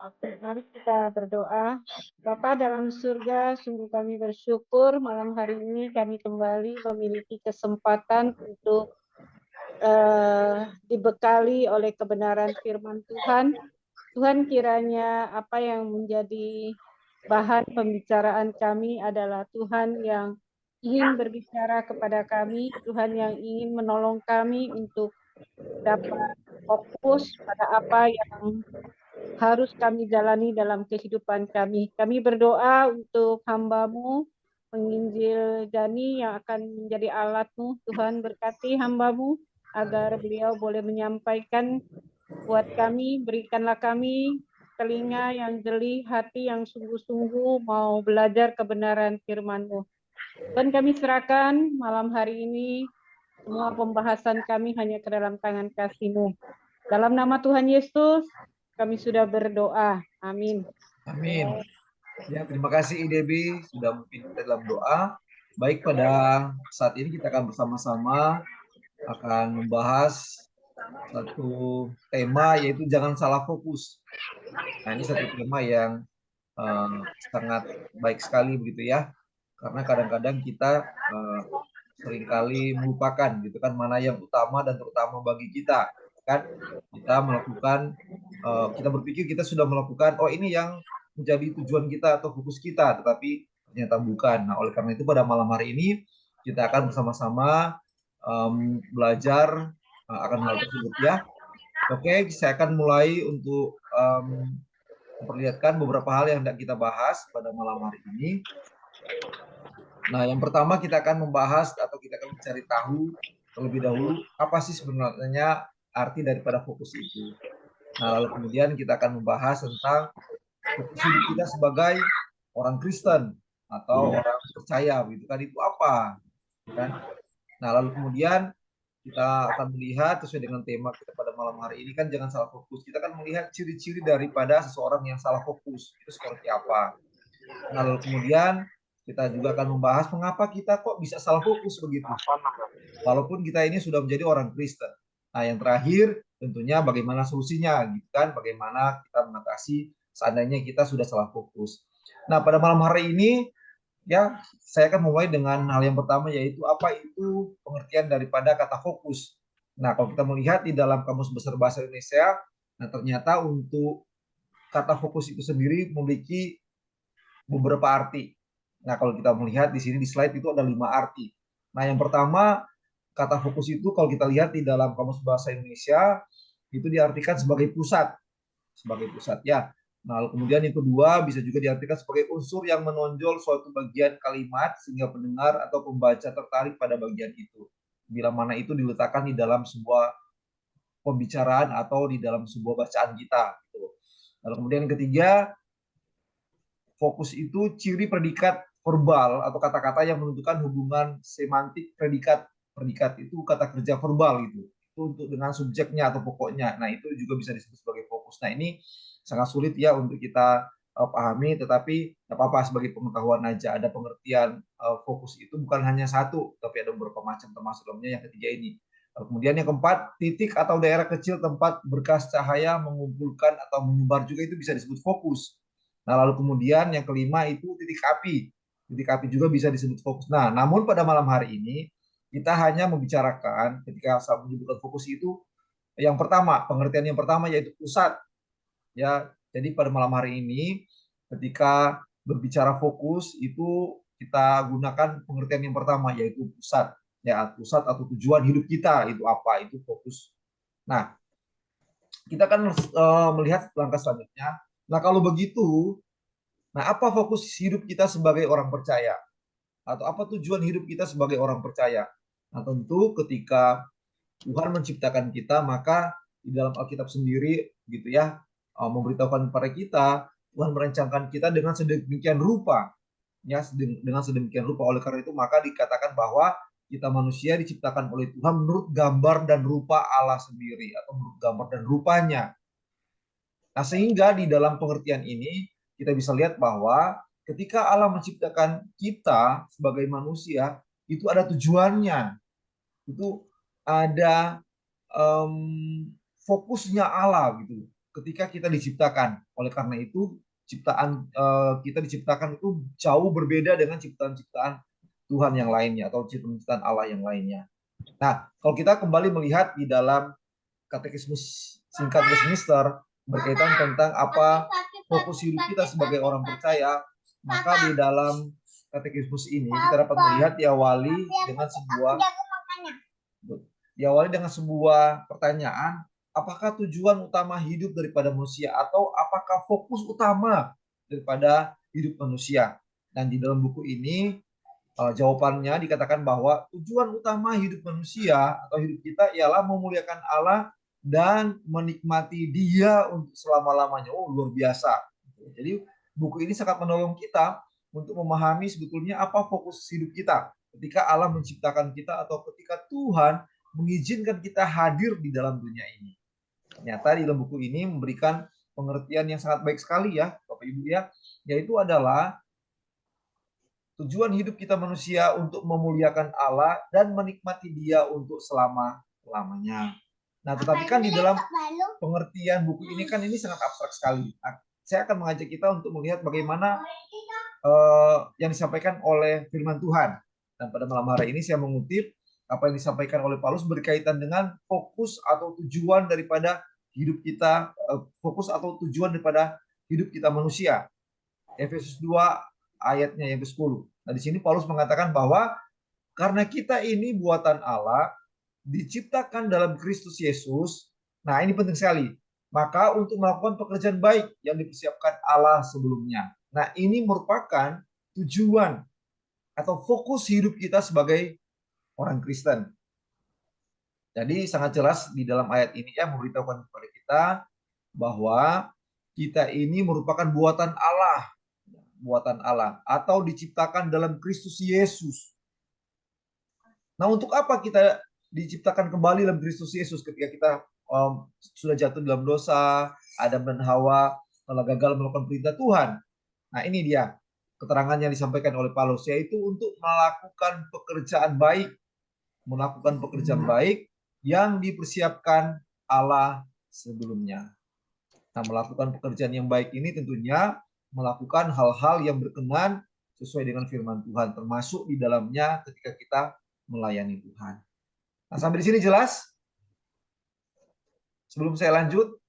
Oke, mari kita berdoa. Bapa dalam surga, sungguh kami bersyukur malam hari ini kami kembali memiliki kesempatan untuk dibekali oleh kebenaran firman Tuhan. Tuhan, kiranya apa yang menjadi bahan pembicaraan kami adalah Tuhan yang ingin berbicara kepada kami, Tuhan yang ingin menolong kami untuk dapat fokus pada apa yang harus kami jalani dalam kehidupan kami. Kami berdoa untuk hamba-Mu, penginjil Dani yang akan menjadi alat-Mu. Tuhan berkati hamba-Mu agar beliau boleh menyampaikan buat kami, berikanlah kami telinga yang jeli, hati yang sungguh-sungguh mau belajar kebenaran firman-Mu. Dan kami serahkan malam hari ini semua pembahasan kami hanya ke dalam tangan kasih-Mu. Dalam nama Tuhan Yesus, kami sudah berdoa. Amin. Amin. Ya, terima kasih IDB sudah memimpin kita dalam doa. Baik, pada saat ini kita akan bersama-sama akan membahas satu tema, yaitu jangan salah fokus. Nah, ini satu tema yang sangat baik sekali begitu ya, karena kadang-kadang kita seringkali melupakan gitu kan mana yang utama dan terutama bagi kita kan. Kita melakukan kita berpikir kita sudah melakukan ini yang menjadi tujuan kita atau fokus kita, tetapi ternyata bukan. Nah, oleh karena itu pada malam hari ini kita akan bersama-sama belajar akan hal tersebut ya. Oke, saya akan mulai untuk memperlihatkan beberapa hal yang hendak kita bahas pada malam hari ini. Nah, yang pertama kita akan membahas atau kita akan mencari tahu terlebih dahulu apa sih sebenarnya arti daripada fokus itu. Nah, lalu kemudian kita akan membahas tentang fokus hidup kita sebagai orang Kristen atau orang percaya, begitu kan, itu apa, kan? Nah, lalu kemudian kita akan melihat sesuai dengan tema kita pada malam hari ini kan jangan salah fokus. Kita akan melihat ciri-ciri daripada seseorang yang salah fokus itu seperti apa. Nah, lalu kemudian kita juga akan membahas mengapa kita kok bisa salah fokus begitu, walaupun kita ini sudah menjadi orang Kristen. Nah, yang terakhir tentunya bagaimana solusinya, gitu kan? Bagaimana kita mengatasi seandainya kita sudah salah fokus. Nah, pada malam hari ini ya saya akan mulai dengan hal yang pertama, yaitu apa itu pengertian daripada kata fokus. Nah, kalau kita melihat di dalam Kamus Besar Bahasa Indonesia, nah ternyata untuk kata fokus itu sendiri memiliki beberapa arti. Nah, kalau kita melihat di sini di slide itu ada 5 arti. Nah, yang pertama, kata fokus itu kalau kita lihat di dalam Kamus Bahasa Indonesia itu diartikan sebagai pusat ya. Nah, lalu kemudian yang kedua bisa juga diartikan sebagai unsur yang menonjol suatu bagian kalimat sehingga pendengar atau pembaca tertarik pada bagian itu. Bila mana itu diletakkan di dalam sebuah pembicaraan atau di dalam sebuah bacaan kita. Gitu. Lalu kemudian yang ketiga, fokus itu ciri predikat verbal atau kata-kata yang menentukan hubungan semantik predikat. Predikat itu kata kerja verbal gitu. Itu untuk dengan subjeknya atau pokoknya. Nah, itu juga bisa disebut sebagai fokus. Nah, ini sangat sulit ya untuk kita pahami, tetapi tidak apa-apa sebagai pengetahuan aja. Ada pengertian fokus itu bukan hanya satu, tapi ada beberapa macam, termasuk dalamnya yang ketiga ini. Kemudian yang keempat, titik atau daerah kecil tempat berkas cahaya mengumpulkan atau menyebar juga itu bisa disebut fokus. Nah, lalu kemudian yang kelima itu titik api. Titik api juga bisa disebut fokus. Nah, namun pada malam hari ini kita hanya membicarakan ketika saya menyebutkan fokus itu yang pertama, pengertian yang pertama yaitu pusat. Ya, jadi pada malam hari ini ketika berbicara fokus itu kita gunakan pengertian yang pertama yaitu pusat. Ya, pusat atau tujuan hidup kita itu apa? Itu fokus. Nah, kita akan melihat langkah selanjutnya. Nah, kalau begitu, nah, apa fokus hidup kita sebagai orang percaya? Atau apa tujuan hidup kita sebagai orang percaya? Nah, tentu ketika Tuhan menciptakan kita, maka di dalam Alkitab sendiri gitu ya, memberitahukan kepada kita, Tuhan merancangkan kita dengan sedemikian rupa. Ya, dengan sedemikian rupa. Oleh karena itu, maka dikatakan bahwa kita manusia diciptakan oleh Tuhan menurut gambar dan rupa Allah sendiri, atau menurut gambar dan rupanya. Nah, sehingga di dalam pengertian ini kita bisa lihat bahwa ketika Allah menciptakan kita sebagai manusia, itu ada tujuannya. Itu ada fokusnya Allah gitu. ketika kita diciptakan. Oleh karena itu, ciptaan kita diciptakan itu jauh berbeda dengan ciptaan-ciptaan Tuhan yang lainnya atau ciptaan Allah yang lainnya. Nah, kalau kita kembali melihat di dalam katekismus singkat Westminster berkaitan tentang apa fokus hidup kita sebagai orang percaya, maka di dalam katekismus ini kita dapat melihat diawali dengan sebuah pertanyaan, apakah tujuan utama hidup daripada manusia atau apakah fokus utama daripada hidup manusia? Dan di dalam buku ini jawabannya dikatakan bahwa tujuan utama hidup manusia atau hidup kita ialah memuliakan Allah dan menikmati Dia untuk selama-lamanya. Oh, luar biasa. Jadi buku ini sangat menolong kita untuk memahami sebetulnya apa fokus hidup kita ketika Allah menciptakan kita atau ketika Tuhan mengizinkan kita hadir di dalam dunia ini. Ternyata di dalam buku ini memberikan pengertian yang sangat baik sekali ya, Bapak Ibu ya, yaitu adalah tujuan hidup kita manusia untuk memuliakan Allah dan menikmati Dia untuk selama-lamanya. Nah, tetapi kan di dalam pengertian buku ini kan ini sangat abstrak sekali. Nah, saya akan mengajak kita untuk melihat bagaimana yang disampaikan oleh firman Tuhan. Dan pada malam hari ini saya mengutip apa yang disampaikan oleh Paulus berkaitan dengan fokus atau tujuan daripada hidup kita, fokus atau tujuan daripada hidup kita manusia. Efesus 2 ayatnya yang ke-10. Nah, di sini Paulus mengatakan bahwa karena kita ini buatan Allah, diciptakan dalam Kristus Yesus. Nah, ini penting sekali. Maka untuk melakukan pekerjaan baik yang dipersiapkan Allah sebelumnya. Nah, ini merupakan tujuan atau fokus hidup kita sebagai orang Kristen. Jadi sangat jelas di dalam ayat ini ya memberitahukan kepada kita bahwa kita ini merupakan buatan Allah atau diciptakan dalam Kristus Yesus. Nah, untuk apa kita diciptakan kembali dalam Kristus Yesus ketika kita sudah jatuh dalam dosa, Adam dan Hawa telah gagal melakukan perintah Tuhan. Nah, ini dia keterangan yang disampaikan oleh Paulus, yaitu untuk melakukan pekerjaan baik yang dipersiapkan Allah sebelumnya. Nah, melakukan pekerjaan yang baik ini tentunya melakukan hal-hal yang berkenan sesuai dengan firman Tuhan, termasuk di dalamnya ketika kita melayani Tuhan. Nah, sampai di sini jelas? Sebelum saya lanjut,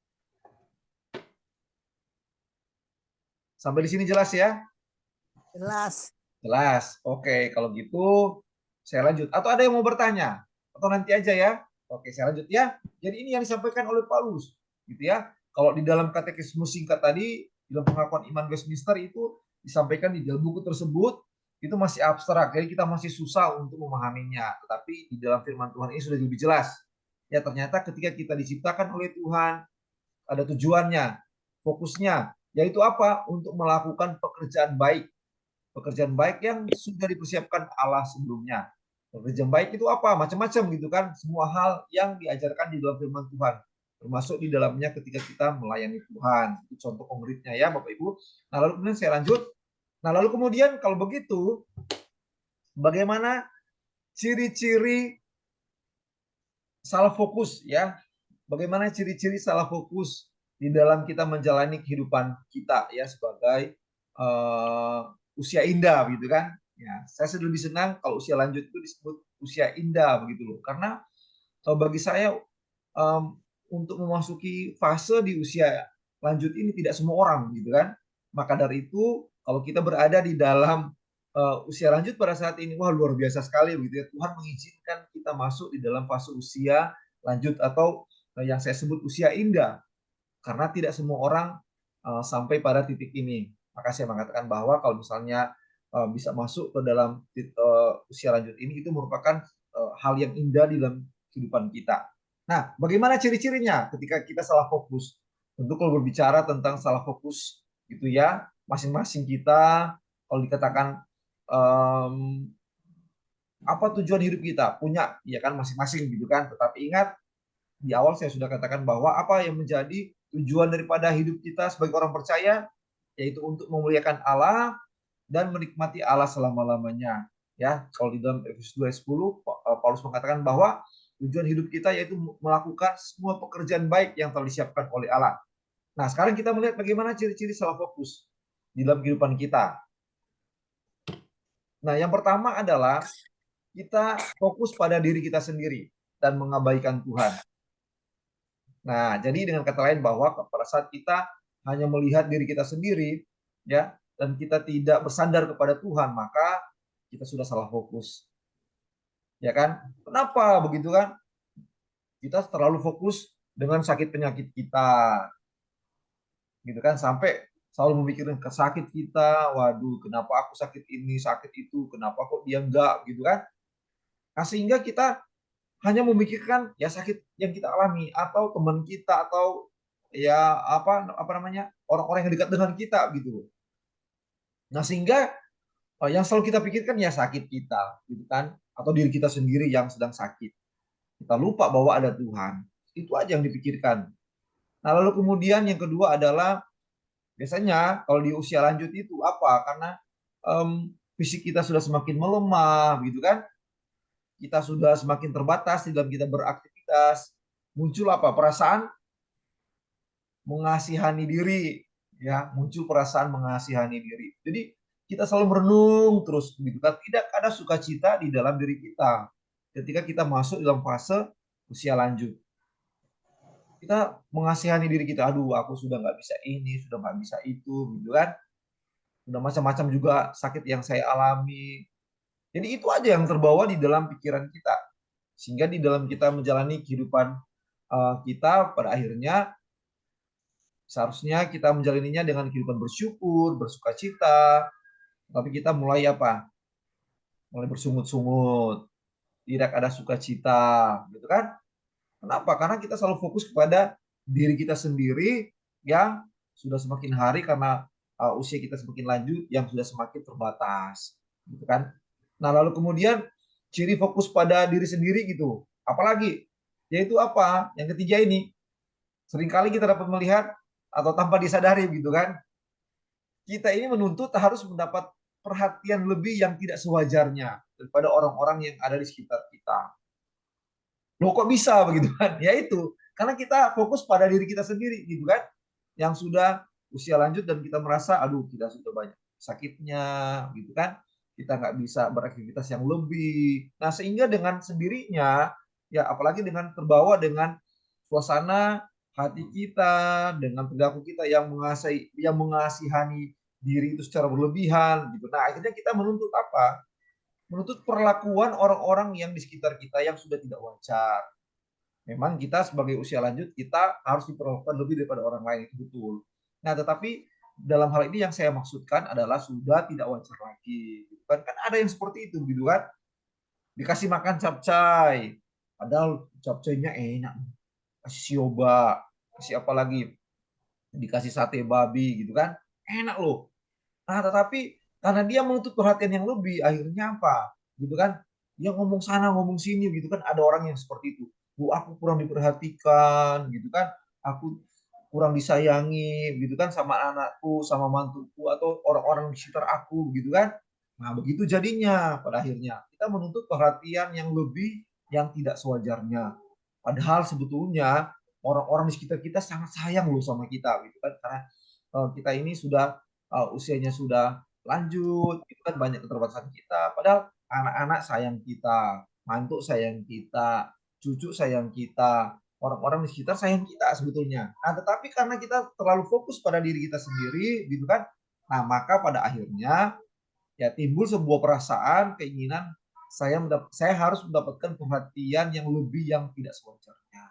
sampai di sini jelas ya? Jelas. Jelas. Oke, kalau gitu saya lanjut. Atau ada yang mau bertanya? Atau nanti aja ya? Oke, saya lanjut ya. Jadi ini yang disampaikan oleh Paulus, gitu ya. Kalau di dalam katekismus singkat tadi, dalam pengakuan iman Westminster itu disampaikan di dalam buku tersebut, itu masih abstrak. Jadi kita masih susah untuk memahaminya. Tetapi di dalam firman Tuhan ini sudah lebih jelas. Ya, ternyata ketika kita diciptakan oleh Tuhan, ada tujuannya, fokusnya, yaitu apa? Untuk melakukan pekerjaan baik. Pekerjaan baik yang sudah dipersiapkan Allah sebelumnya. Pekerjaan baik itu apa? Macam-macam gitu kan. Semua hal yang diajarkan di dalam firman Tuhan. Termasuk di dalamnya ketika kita melayani Tuhan. Itu contoh konkretnya ya Bapak Ibu. Nah, lalu kemudian saya lanjut. Nah, lalu kemudian kalau begitu, bagaimana ciri-ciri salah fokus ya? Bagaimana ciri-ciri salah fokus di dalam kita menjalani kehidupan kita ya sebagai usia indah gitu kan? Ya, saya sudah lebih senang kalau usia lanjut itu disebut usia indah begitu loh. Karena bagi saya untuk memasuki fase di usia lanjut ini tidak semua orang gitu kan. Maka dari itu kalau kita berada di dalam usia lanjut pada saat ini, wah luar biasa sekali begitu ya. Tuhan mengizinkan kita masuk di dalam fase usia lanjut atau yang saya sebut usia indah. Karena tidak semua orang sampai pada titik ini. Maka saya mengatakan bahwa kalau misalnya bisa masuk ke dalam usia lanjut ini, itu merupakan hal yang indah di dalam kehidupan kita. Nah, bagaimana ciri-cirinya ketika kita salah fokus? Tentu kalau berbicara tentang salah fokus gitu ya, masing-masing kita kalau dikatakan apa tujuan hidup kita punya ya kan masing-masing gitu kan. Tetapi ingat di awal saya sudah katakan bahwa apa yang menjadi tujuan daripada hidup kita sebagai orang percaya yaitu untuk memuliakan Allah dan menikmati Allah selama-lamanya. Ya, kalau di dalam Efesus 2:10 Paulus mengatakan bahwa tujuan hidup kita yaitu melakukan semua pekerjaan baik yang telah disiapkan oleh Allah. Nah, sekarang kita melihat bagaimana ciri-ciri salah fokus di dalam kehidupan kita. Nah, yang pertama adalah kita fokus pada diri kita sendiri dan mengabaikan Tuhan. Nah, jadi dengan kata lain bahwa pada saat kita hanya melihat diri kita sendiri, ya, dan kita tidak bersandar kepada Tuhan, maka kita sudah salah fokus. Ya kan? Kenapa begitu kan? Kita terlalu fokus dengan sakit penyakit kita, gitu kan? Sampai selalu memikirkan sakit kita, waduh, kenapa aku sakit ini, sakit itu, kenapa kok dia enggak, gitu kan? Nah, sehingga kita hanya memikirkan ya sakit yang kita alami atau teman kita atau ya apa namanya orang-orang yang dekat dengan kita gitu. Nah, sehingga yang selalu kita pikirkan ya sakit kita gitu kan atau diri kita sendiri yang sedang sakit. Kita lupa bahwa ada Tuhan. Itu aja yang dipikirkan. Nah, lalu kemudian yang kedua adalah biasanya kalau di usia lanjut itu apa? Karena fisik kita sudah semakin melemah gitu kan. Kita sudah semakin terbatas di dalam kita beraktivitas. Muncul apa? Perasaan mengasihani diri, ya, muncul perasaan mengasihani diri. Jadi kita selalu merenung terus gitu kan, tidak ada sukacita di dalam diri kita ketika kita masuk dalam fase usia lanjut. Kita mengasihani diri kita, aduh aku sudah nggak bisa ini, sudah nggak bisa itu, gitu kan. Sudah macam-macam juga sakit yang saya alami. Jadi itu aja yang terbawa di dalam pikiran kita. Sehingga di dalam kita menjalani kehidupan kita pada akhirnya seharusnya kita menjalaninya dengan kehidupan bersyukur, bersukacita, tapi kita mulai apa? Mulai bersungut-sungut, tidak ada sukacita, gitu kan? Kenapa? Karena kita selalu fokus kepada diri kita sendiri yang sudah semakin hari karena usia kita semakin lanjut, yang sudah semakin terbatas, gitu kan? Nah, lalu kemudian ciri fokus pada diri sendiri gitu. Apalagi? Yaitu apa? Yang ketiga ini, seringkali kita dapat melihat atau tanpa disadari gitu kan, kita ini menuntut harus mendapat perhatian lebih yang tidak sewajarnya daripada orang-orang yang ada di sekitar kita. Loh kok bisa begitu kan? Ya itu, karena kita fokus pada diri kita sendiri gitu kan, yang sudah usia lanjut dan kita merasa, aduh kita sudah banyak sakitnya gitu kan, kita nggak bisa beraktivitas yang lebih. Nah sehingga dengan sendirinya, ya apalagi dengan terbawa dengan suasana hati kita, dengan perilaku kita yang mengasihani diri itu secara berlebihan gitu. Nah akhirnya kita menuntut apa? Menuntut perlakuan orang-orang yang di sekitar kita yang sudah tidak wajar. Memang kita sebagai usia lanjut kita harus diperlakukan lebih daripada orang lain, itu betul. Nah, tetapi dalam hal ini yang saya maksudkan adalah sudah tidak wajar lagi. Kan ada yang seperti itu gitu kan. Dikasih makan capcay, padahal capcaynya enak. Kasih sioba, kasih apa lagi? Dikasih sate babi gitu kan. Enak loh. Nah, tetapi karena dia menuntut perhatian yang lebih, akhirnya apa? Gitu kan? Dia ngomong sana, ngomong sini gitu kan. Ada orang yang seperti itu. Bu, aku kurang diperhatikan gitu kan. Aku kurang disayangi gitu kan sama anakku, sama mantuku atau orang-orang di sekitar aku gitu kan. Nah, begitu jadinya pada akhirnya kita menuntut perhatian yang lebih yang tidak sewajarnya. Padahal sebetulnya orang-orang di sekitar kita sangat sayang loh sama kita gitu kan. Karena kita ini sudah usianya sudah lanjut, itu kan banyak keterbatasan kita. Padahal anak-anak sayang kita, mantu sayang kita, cucu sayang kita, orang-orang di sekitar sayang kita sebetulnya. Nah, tetapi karena kita terlalu fokus pada diri kita sendiri, gitu kan. Nah, maka pada akhirnya ya timbul sebuah perasaan, keinginan saya harus mendapatkan perhatian yang lebih yang tidak sewajarnya.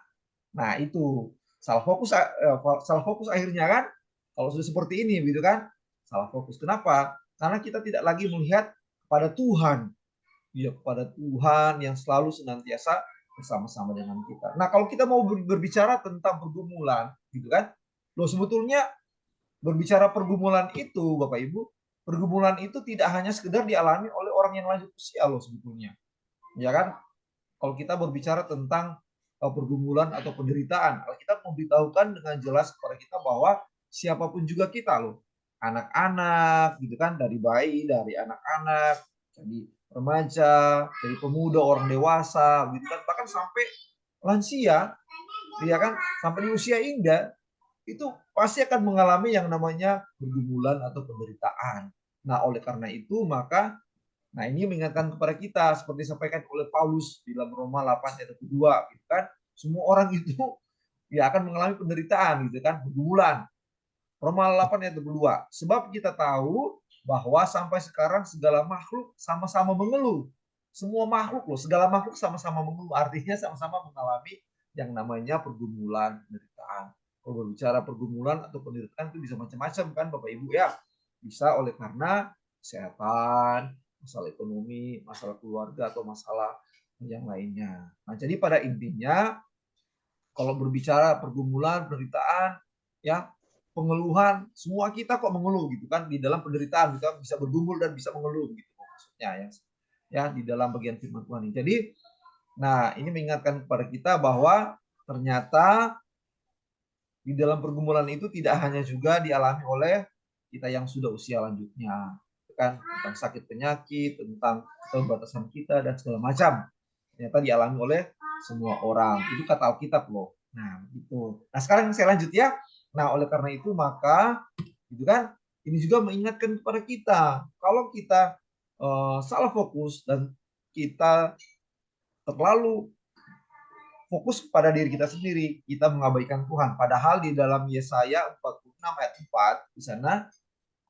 Nah, itu salah fokus akhirnya kan. Kalau sudah seperti ini gitu kan, salah fokus. Kenapa? Karena kita tidak lagi melihat kepada Tuhan. Ya, kepada Tuhan yang selalu senantiasa bersama-sama dengan kita. Nah, kalau kita mau berbicara tentang pergumulan, gitu kan? Loh, sebetulnya berbicara pergumulan itu, Bapak Ibu, pergumulan itu tidak hanya sekedar dialami oleh orang yang lanjut usia loh sebetulnya. Ya kan? Kalau kita berbicara tentang pergumulan atau penderitaan, kita memberitahukan dengan jelas kepada kita bahwa siapapun juga kita loh, anak-anak gitu kan, dari bayi, dari anak-anak, jadi remaja, dari pemuda, orang dewasa, gitu kan, bahkan sampai lansia, ya kan, sampai di usia indah, itu pasti akan mengalami yang namanya pergumulan atau penderitaan. Nah, oleh karena itu maka ini mengingatkan kepada kita seperti disampaikan oleh Paulus di dalam Roma 8 ayat 2 gitu kan. Semua orang itu ya akan mengalami penderitaan gitu kan, pergumulan. Roma 8 ayat 2. Sebab kita tahu bahwa sampai sekarang segala makhluk sama-sama mengeluh. Semua makhluk loh, segala makhluk sama-sama mengeluh. Artinya sama-sama mengalami yang namanya pergumulan, penderitaan. Kalau berbicara pergumulan atau penderitaan itu bisa macam-macam kan Bapak Ibu ya. Bisa oleh karena kesehatan, masalah ekonomi, masalah keluarga atau masalah yang lainnya. Nah, jadi pada intinya kalau berbicara pergumulan, penderitaan, ya pengeluhan, semua kita kok mengeluh gitu kan di dalam penderitaan kita bisa bergumul dan bisa mengeluh gitu maksudnya ya di dalam bagian firman Tuhan ini. Jadi, nah ini mengingatkan kepada kita bahwa ternyata di dalam pergumulan itu tidak hanya juga dialami oleh kita yang sudah usia lanjutnya, kan tentang sakit penyakit, tentang keterbatasan kita dan segala macam. Ternyata dialami oleh semua orang. Itu kata Alkitab loh. Nah, itu. Nah, sekarang saya lanjut ya. Nah, oleh karena itu maka gitu kan, ini juga mengingatkan kepada kita kalau kita salah fokus dan kita terlalu fokus pada diri kita sendiri, kita mengabaikan Tuhan. Padahal di dalam Yesaya 46 ayat 4 di sana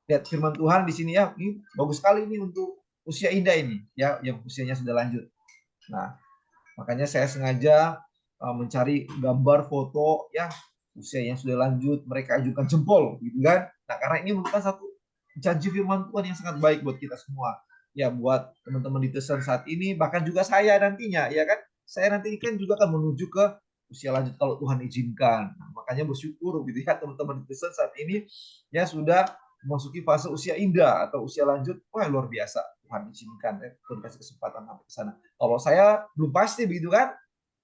lihat firman Tuhan di sini ya, ini bagus sekali ini untuk usia indah ini ya, yang usianya sudah lanjut. Nah, makanya saya sengaja mencari gambar foto ya usia yang sudah lanjut, mereka ajukan jempol gitu kan. Nah, karena ini merupakan satu janji firman Tuhan yang sangat baik buat kita semua. Ya, buat teman-teman di Tucson saat ini, bahkan juga saya nantinya, ya kan. Saya nanti kan juga akan menuju ke usia lanjut kalau Tuhan izinkan. Nah, makanya bersyukur gitu ya teman-teman di Tucson saat ini ya sudah memasuki fase usia indah atau usia lanjut. Wah, luar biasa. Tuhan izinkan ya, Tuhan kasih kesempatan sampai ke sana. Kalau saya belum pasti begitu kan.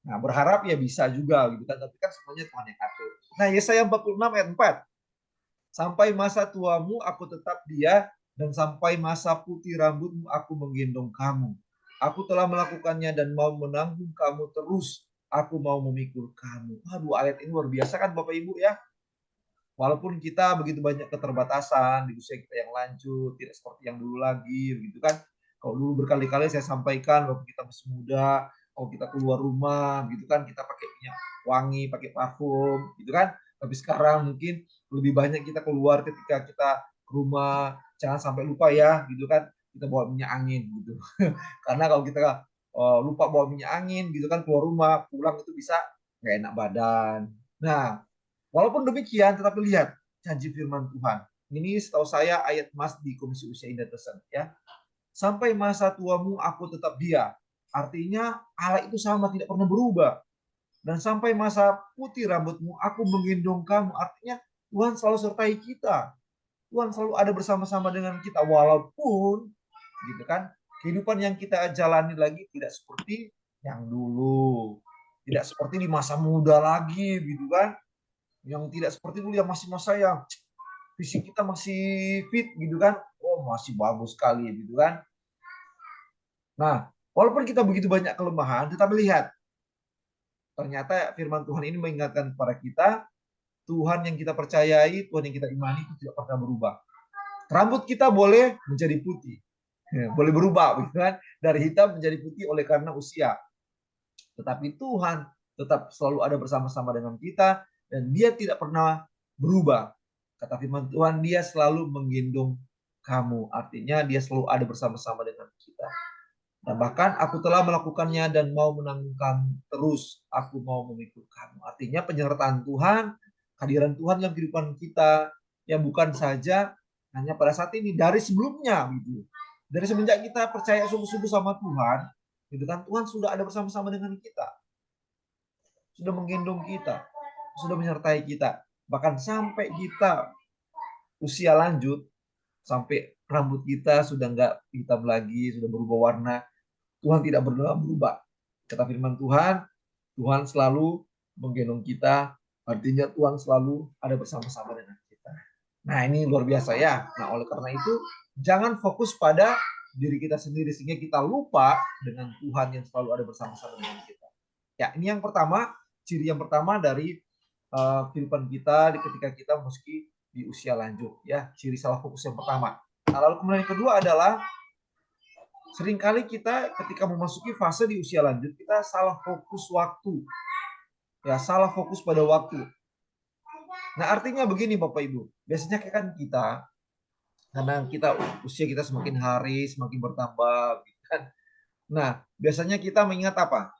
Nah, berharap ya bisa juga gitu kan, tapi kan semuanya Tuhan yang atur. Nah, Yesaya 46 ayat 4. Sampai masa tuamu aku tetap dia, dan sampai masa putih rambutmu aku menggendong kamu. Aku telah melakukannya dan mau menanggung kamu terus. Aku mau memikul kamu. Waduh, ayat ini luar biasa kan Bapak Ibu ya. Walaupun kita begitu banyak keterbatasan di usia kita yang lanjut, tidak seperti yang dulu lagi, begitu kan. Kalau dulu berkali-kali saya sampaikan, waktu kita masih muda, kalau kita keluar rumah, gitu kan, kita pakai minyak wangi, pakai parfum, gitu kan. Tapi sekarang mungkin lebih banyak kita keluar ketika kita ke rumah, jangan sampai lupa ya, gitu kan, kita bawa minyak angin, gitu. Karena kalau kita lupa bawa minyak angin, gitu kan, keluar rumah, pulang itu bisa nggak enak badan. Nah, walaupun demikian, tetapi lihat janji firman Tuhan. Ini setahu saya ayat emas di Komisi Usia Indah Tucson ya. Sampai masa tuamu aku tetap dia. Artinya Allah itu sama, tidak pernah berubah. Dan sampai masa putih rambutmu aku menggendong kamu. Artinya Tuhan selalu sertai kita. Tuhan selalu ada bersama-sama dengan kita walaupun gitu kan kehidupan yang kita jalani lagi tidak seperti yang dulu. Tidak seperti di masa muda lagi gitu kan, yang tidak seperti dulu yang masih masa yang fisik kita masih fit gitu kan, oh masih bagus sekali gitu kan. Nah, walaupun kita begitu banyak kelemahan, tetapi lihat ternyata firman Tuhan ini mengingatkan kepada kita, Tuhan yang kita percayai, Tuhan yang kita imani itu tidak pernah berubah. Rambut kita boleh menjadi putih, boleh berubah gitu kan, dari hitam menjadi putih oleh karena usia, tetapi Tuhan tetap selalu ada bersama-sama dengan kita dan dia tidak pernah berubah. Kata firman Tuhan, dia selalu menggendong kamu. Artinya dia selalu ada bersama-sama dengan kita. Dan bahkan aku telah melakukannya dan mau menanggung kamu terus. Aku mau memikul kamu. Artinya penyertaan Tuhan, kehadiran Tuhan dalam kehidupan kita, ya bukan saja hanya pada saat ini, dari sebelumnya gitu. Dari semenjak kita percaya sungguh-sungguh sama Tuhan, gitu kan, Tuhan sudah ada bersama-sama dengan kita. Sudah menggendong kita, sudah menyertai kita. Bahkan sampai kita usia lanjut, sampai rambut kita sudah nggak hitam lagi, sudah berubah warna, Tuhan tidak pernah berubah. Kata firman Tuhan, Tuhan selalu menggendong kita, artinya Tuhan selalu ada bersama-sama dengan kita. Nah, ini luar biasa ya. Nah, oleh karena itu, jangan fokus pada diri kita sendiri, sehingga kita lupa dengan Tuhan yang selalu ada bersama-sama dengan kita. Ya, ini yang pertama, ciri yang pertama dari kehidupan kita ketika kita meski di usia lanjut, ya. Ciri salah fokus yang pertama. Nah, lalu kemudian yang kedua adalah seringkali kita ketika memasuki fase di usia lanjut, kita salah fokus waktu. Ya, salah fokus pada waktu. Nah, artinya begini Bapak Ibu. Biasanya kan kita, karena usia kita semakin hari semakin bertambah, gitu kan. Nah, biasanya kita mengingat apa?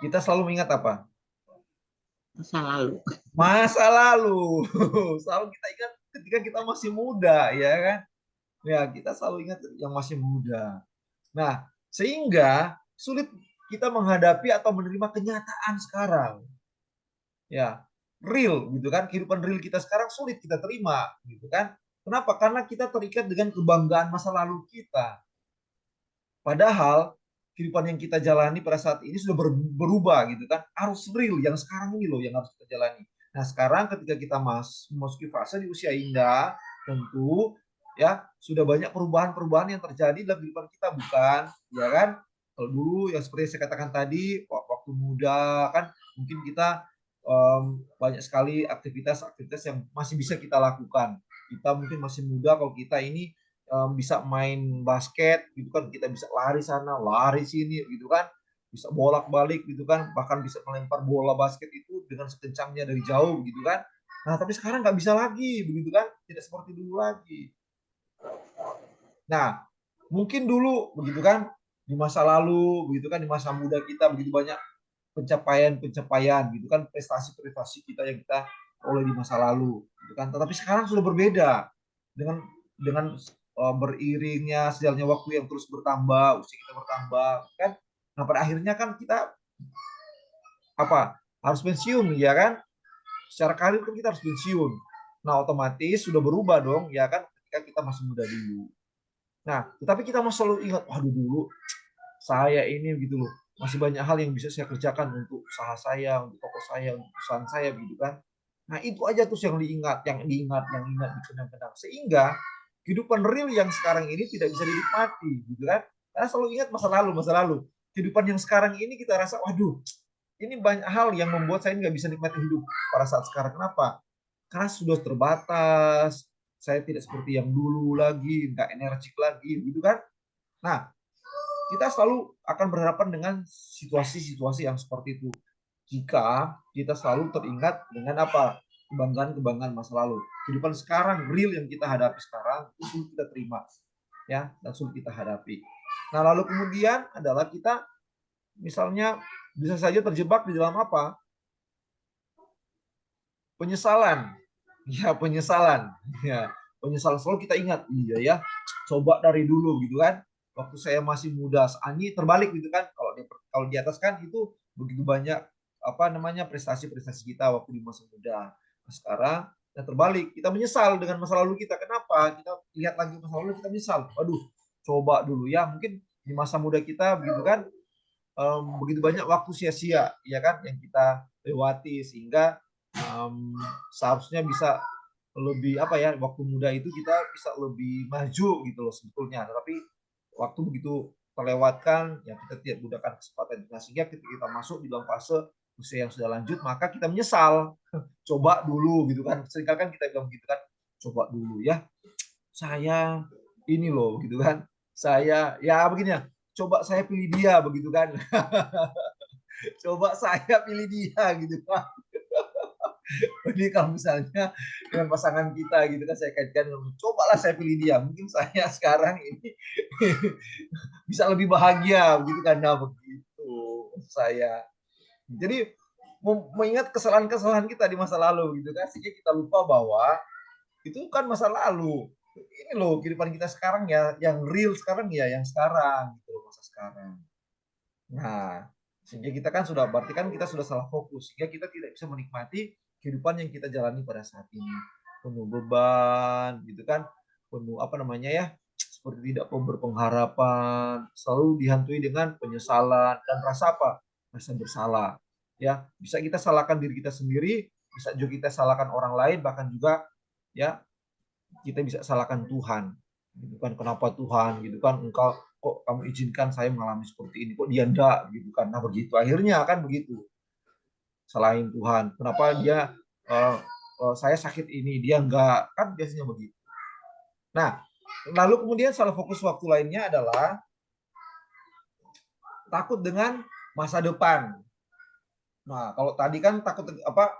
Kita selalu mengingat apa? Masa lalu. Masa lalu. Selalu kita ingat ketika kita masih muda, ya kan? Ya, kita selalu ingat yang masih muda. Nah, sehingga sulit kita menghadapi atau menerima kenyataan sekarang. Ya, real gitu kan, kehidupan real kita sekarang sulit kita terima gitu kan. Kenapa? Karena kita terikat dengan kebanggaan masa lalu kita. Padahal kehidupan yang kita jalani pada saat ini sudah berubah gitu kan. Harus real yang sekarang ini loh yang harus kita jalani. Nah, sekarang ketika kita memasuki fase di usia indah, tentu ya sudah banyak perubahan-perubahan yang terjadi dalam kehidupan kita, bukan? Ya kan? Kalau dulu yang seperti saya katakan tadi, waktu muda kan mungkin kita banyak sekali aktivitas-aktivitas yang masih bisa kita lakukan. Kita mungkin masih muda, kalau kita ini bisa main basket gitu kan, kita bisa lari sana lari sini gitu kan, bisa bolak-balik gitu kan, bahkan bisa melempar bola basket itu dengan sekencangnya dari jauh gitu kan. Nah, tapi sekarang nggak bisa lagi begitu kan, tidak seperti dulu lagi. Nah, mungkin dulu begitu kan, di masa lalu begitu kan, di masa muda kita begitu banyak pencapaian-pencapaian gitu kan, prestasi-prestasi kita yang kita oleh di masa lalu gitu kan. Tetapi sekarang sudah berbeda dengan beriringnya sejalannya waktu yang terus bertambah, usia kita bertambah kan. Nah, pada akhirnya kan kita harus pensiun, ya kan? Secara karir kan kita harus pensiun. Nah, otomatis sudah berubah dong, ya kan, ketika kita masih muda dulu. Nah, tetapi kita masih selalu ingat, waduh dulu saya ini gitu loh, masih banyak hal yang bisa saya kerjakan untuk usaha saya, untuk toko saya, untuk perusahaan saya gitu kan. Nah, itu aja tuh yang diingat, dikenang-kenang. Sehingga kehidupan real yang sekarang ini tidak bisa dinikmati gitu kan. Karena selalu ingat masa lalu. Kehidupan yang sekarang ini kita rasa, waduh, ini banyak hal yang membuat saya nggak bisa nikmati hidup pada saat sekarang. Kenapa? Karena sudah terbatas, saya tidak seperti yang dulu lagi, nggak energik lagi gitu kan. Nah, kita selalu akan berhadapan dengan situasi-situasi yang seperti itu jika kita selalu teringat dengan apa, kebanggaan-kebanggaan masa lalu. Kehidupan sekarang real yang kita hadapi sekarang itu sulit kita terima, ya, dan sulit kita hadapi. Nah, lalu kemudian adalah kita misalnya bisa saja terjebak di dalam apa, penyesalan. Ya, penyesalan. Ya, penyesalan selalu kita ingat, iya ya, coba dari dulu gitu kan. Waktu saya masih muda, ini terbalik gitu kan. Kalau di atas kan itu begitu banyak prestasi-prestasi kita waktu di masa muda. Nah, sekarang terbalik, kita menyesal dengan masa lalu kita. Kenapa? Kita lihat lagi masa lalu, kita menyesal. Waduh, coba dulu ya. Mungkin di masa muda kita begitu kan, begitu banyak waktu sia-sia ya kan yang kita lewati, sehingga seharusnya bisa lebih waktu muda itu kita bisa lebih maju gitu loh sebetulnya. Tapi waktu begitu terlewatkan, ya kita tidak gunakan kesempatan itu. Sehingga ketika kita masuk di dalam fase usia yang sudah lanjut, maka kita menyesal. Coba dulu gitu kan. Seringkali kan kita bilang gitu kan, coba dulu ya. Saya ini loh gitu kan. Saya ya begini ya, coba saya pilih dia begitu kan. Coba saya pilih dia gitu kan. Jadi kalau misalnya dengan pasangan kita gitu kan, saya kaitkan, cobalah saya pilih dia, mungkin saya sekarang ini bisa lebih bahagia begitu kan. Nah, begitu saya. Jadi mengingat kesalahan-kesalahan kita di masa lalu gitu kan, sehingga kita lupa bahwa itu kan masa lalu. Ini loh kehidupan kita sekarang ya, yang real sekarang ya, yang sekarang gitu, masa sekarang. Nah, sehingga kita kan berarti kan kita sudah salah fokus, sehingga kita tidak bisa menikmati kehidupan yang kita jalani pada saat ini. Penuh beban gitu kan, penuh seperti tidak berpengharapan, selalu dihantui dengan penyesalan dan rasa apa? Rasa bersalah. Ya, bisa kita salahkan diri kita sendiri, bisa juga kita salahkan orang lain, bahkan juga ya kita bisa salahkan Tuhan. Gitu kan, kenapa Tuhan gitu kan, kok kamu izinkan saya mengalami seperti ini, kok dia enggak gitu kan. Nah, begitu akhirnya kan begitu. selain Tuhan. Kenapa dia saya sakit ini, dia enggak, kan biasanya begitu. Nah, lalu kemudian salah fokus waktu lainnya adalah takut dengan masa depan. Nah, kalau tadi kan takut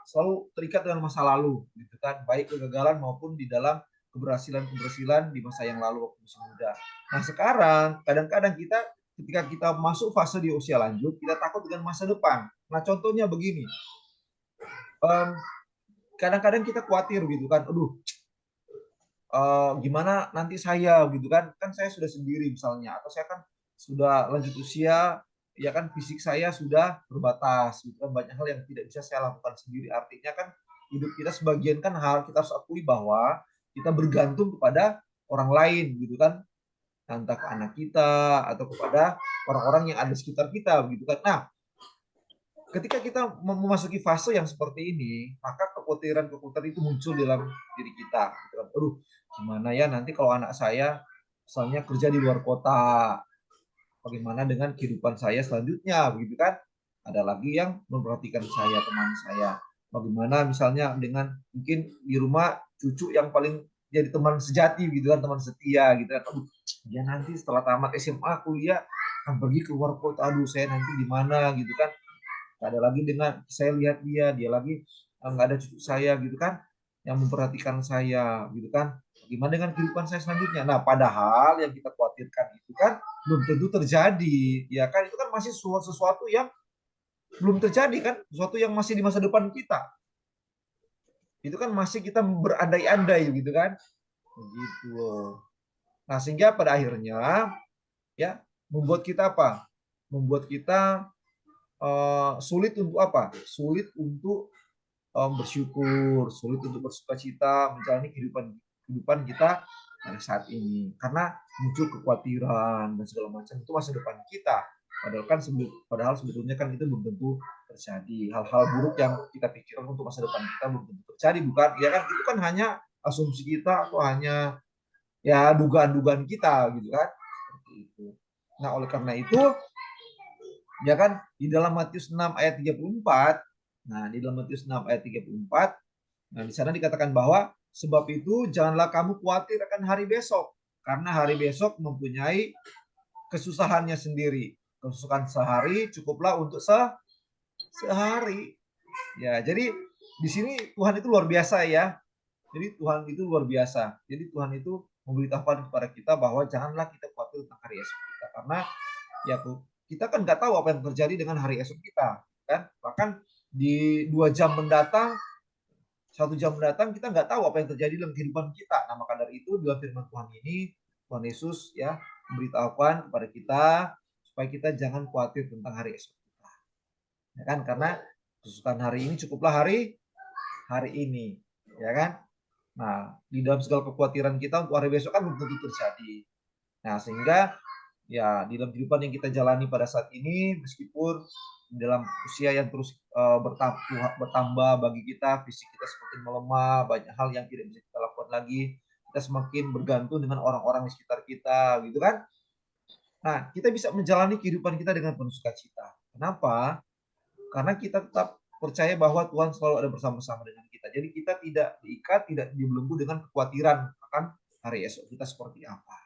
selalu terikat dengan masa lalu, gitu kan, baik kegagalan maupun di dalam keberhasilan di masa yang lalu waktu masih muda. Nah, sekarang kadang-kadang kita ketika kita masuk fase di usia lanjut, kita takut dengan masa depan. Nah, contohnya begini, kadang-kadang kita khawatir gitu kan, aduh, gimana nanti saya gitu kan saya sudah sendiri misalnya, atau saya kan sudah lanjut usia, ya kan fisik saya sudah terbatas gitu kan, banyak hal yang tidak bisa saya lakukan sendiri. Artinya kan hidup kita sebagian kan kita harus akui bahwa kita bergantung kepada orang lain gitu kan, entah ke anak kita atau kepada orang-orang yang ada di sekitar kita gitu kan. Nah, ketika kita memasuki fase yang seperti ini, maka kekhawatiran itu muncul dalam diri kita gitu kan. Aduh, gimana ya nanti kalau anak saya misalnya kerja di luar kota, bagaimana dengan kehidupan saya selanjutnya, begitu kan? Ada lagi yang memperhatikan saya, teman saya. Bagaimana misalnya dengan mungkin di rumah cucu yang paling jadi teman sejati gitu kan, teman setia gitu kan. Aduh, dia nanti setelah tamat SMA, kuliah akan pergi ke luar kota. Aduh, saya nanti di mana gitu kan? Ada lagi dengan saya lihat dia lagi nggak ada cucu saya gitu kan, yang memperhatikan saya gitu kan. Gimana dengan kehidupan saya selanjutnya? Nah, padahal yang kita khawatirkan itu kan belum tentu terjadi, ya kan? Itu kan masih sesuatu yang belum terjadi kan, sesuatu yang masih di masa depan kita. Itu kan masih kita berandai-andai gitu kan, begitu loh. Nah, sehingga pada akhirnya ya membuat kita apa? Membuat kita sulit untuk apa? Sulit untuk bersyukur, sulit untuk bersukacita menjalani kehidupan kita pada saat ini, karena muncul kekhawatiran dan segala macam itu masa depan kita. Padahal sebetulnya kan itu belum tentu terjadi. Hal-hal buruk yang kita pikirkan untuk masa depan kita belum tentu terjadi, bukan? Ya kan, itu kan hanya asumsi kita atau hanya ya dugaan-dugaan kita gitu kan. Seperti itu. Nah, oleh karena itu ya kan di dalam Matius 6 ayat 34, nah di dalam Matius 6 ayat 34, nah di sana dikatakan bahwa sebab itu janganlah kamu khawatir akan hari besok, karena hari besok mempunyai kesusahannya sendiri. Kesusahan sehari cukuplah untuk sehari. Ya, jadi di sini Tuhan itu luar biasa ya. Jadi Tuhan itu luar biasa. Jadi Tuhan itu memberitahukan kepada kita bahwa janganlah kita khawatir tentang hari esok kita, karena ya kita kan nggak tahu apa yang terjadi dengan hari esok kita kan. Bahkan di 2 jam mendatang, 1 jam mendatang, kita nggak tahu apa yang terjadi dalam kehidupan kita. Nah, maka dari itu dalam firman Tuhan ini Tuhan Yesus ya memberitahukan kepada kita supaya kita jangan khawatir tentang hari esok kita, ya kan, karena kesusahan hari ini cukuplah hari ini, ya kan. Nah, di dalam segala kekhawatiran kita untuk hari besok kan belum tentu terjadi. Nah, sehingga ya di dalam kehidupan yang kita jalani pada saat ini, meskipun dalam usia yang terus bertambah bagi kita, fisik kita semakin melemah, banyak hal yang tidak bisa kita lakukan lagi, kita semakin bergantung dengan orang-orang di sekitar kita, gitu kan. Nah, kita bisa menjalani kehidupan kita dengan penuh sukacita. Kenapa? Karena kita tetap percaya bahwa Tuhan selalu ada bersama-sama dengan kita. Jadi kita tidak diikat, tidak dibelenggu dengan kekhawatiran akan hari esok kita seperti apa.